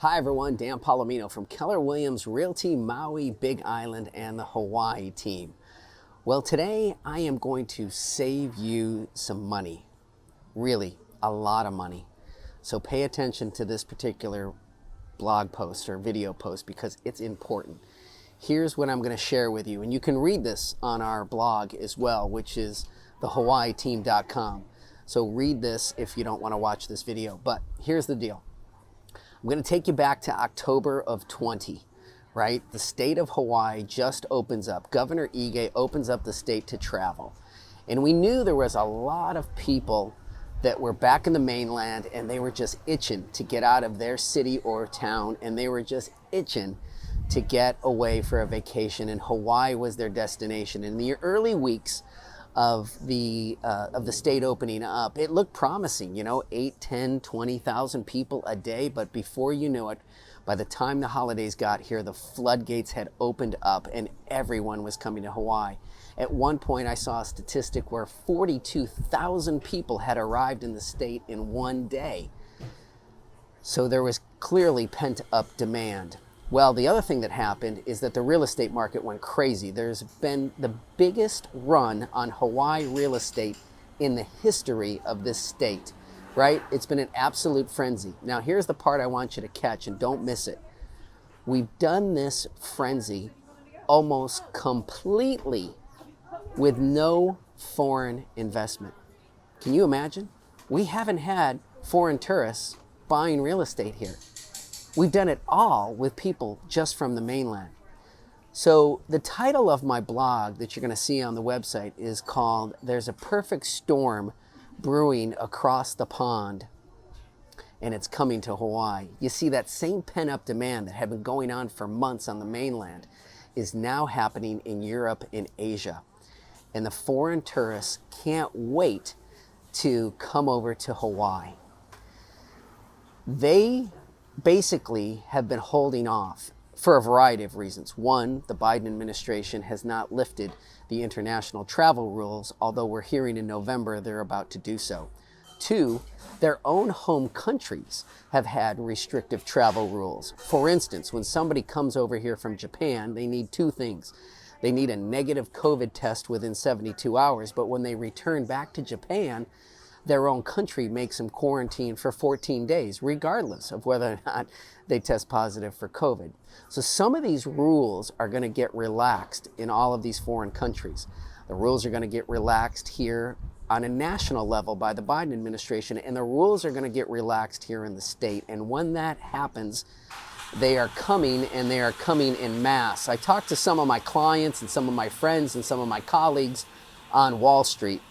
Hi everyone, Dan Palomino from Keller Williams Realty, Maui, Big Island, and the Hawaii team. Well, today I am going to save you some money, really a lot of money. So pay attention to this particular blog post or video post because it's important. Here's what I'm going to share with you, and you can read this on our blog as well, which is thehawaiiteam.com. So read this if you don't want to watch this video, but here's the deal. I'm going to take you back to October of 20, right? The state of Hawaii just opens up. Governor Ige opens up the state to travel. And we knew there was a lot of people that were back in the mainland and they were just itching to get out of their city or town, and they were just itching to get away for a vacation, and Hawaii was their destination. In the early weeks of the state opening up, it looked promising, 8, 10, 20,000 people a day. But before you know it, by the time the holidays got here, the floodgates had opened up and everyone was coming to Hawaii. At one point, I saw a statistic where 42,000 people had arrived in the state in one day. So there was clearly pent up demand. Well, the other thing that happened is that the real estate market went crazy. There's been the biggest run on Hawaii real estate in the history of this state, right? It's been an absolute frenzy. Now, here's the part I want you to catch, and don't miss it. We've done this frenzy almost completely with no foreign investment. Can you imagine? We haven't had foreign tourists buying real estate here. We've done it all with people just from the mainland. So the title of my blog that you're going to see on the website is called "There's a Perfect Storm Brewing Across the Pond, and it's coming to Hawaii." You see, that same pent-up demand that had been going on for months on the mainland is now happening in Europe and Asia. And the foreign tourists can't wait to come over to Hawaii. They basically have been holding off for a variety of reasons. One, the Biden administration has not lifted the international travel rules, although we're hearing in November they're about to do so. Two, their own home countries have had restrictive travel rules. For instance, when somebody comes over here from Japan, they need two things. They need a negative COVID test within 72 hours, but when they return back to Japan, their own country makes them quarantine for 14 days, regardless of whether or not they test positive for COVID. So some of these rules are going to get relaxed in all of these foreign countries. The rules are going to get relaxed here on a national level by the Biden administration, and the rules are going to get relaxed here in the state. And when that happens, they are coming, and they are coming in mass. I talked to some of my clients and some of my friends and some of my colleagues on Wall Street,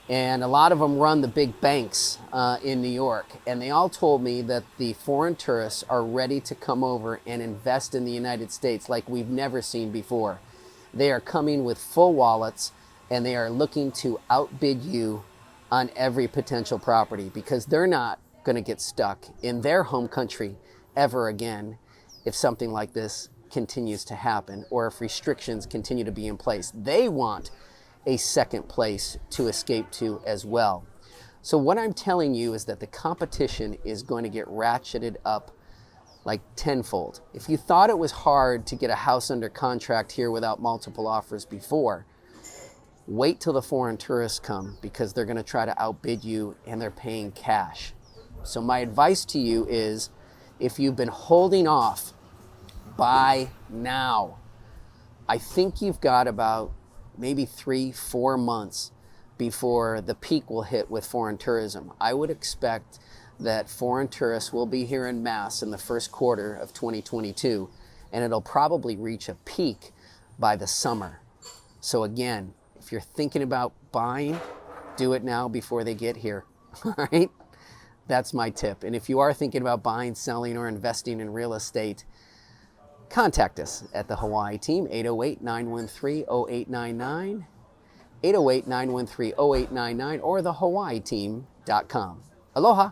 and a lot of them run the big banks in New York. And they all told me that the foreign tourists are ready to come over and invest in the United States like we've never seen before. They are coming with full wallets, and they are looking to outbid you on every potential property because they're not going to get stuck in their home country ever again if something like this continues to happen or if restrictions continue to be in place. They want a second place to escape to as well. So what I'm telling you is that the competition is going to get ratcheted up like tenfold. If you thought it was hard to get a house under contract here without multiple offers before, wait till the foreign tourists come because they're going to try to outbid you, and they're paying cash. So my advice to you is, if you've been holding off, buy now. I think you've got about maybe 3-4 months before the peak will hit with foreign tourism. I would expect that foreign tourists will be here in mass in the first quarter of 2022, and it'll probably reach a peak by the summer. So again, if you're thinking about buying, do it now before they get here. All right? That's my tip. And if you are thinking about buying, selling, or investing in real estate, contact us at the Hawaii team, 808-913-0899, 808-913-0899, or thehawaiiteam.com. Aloha.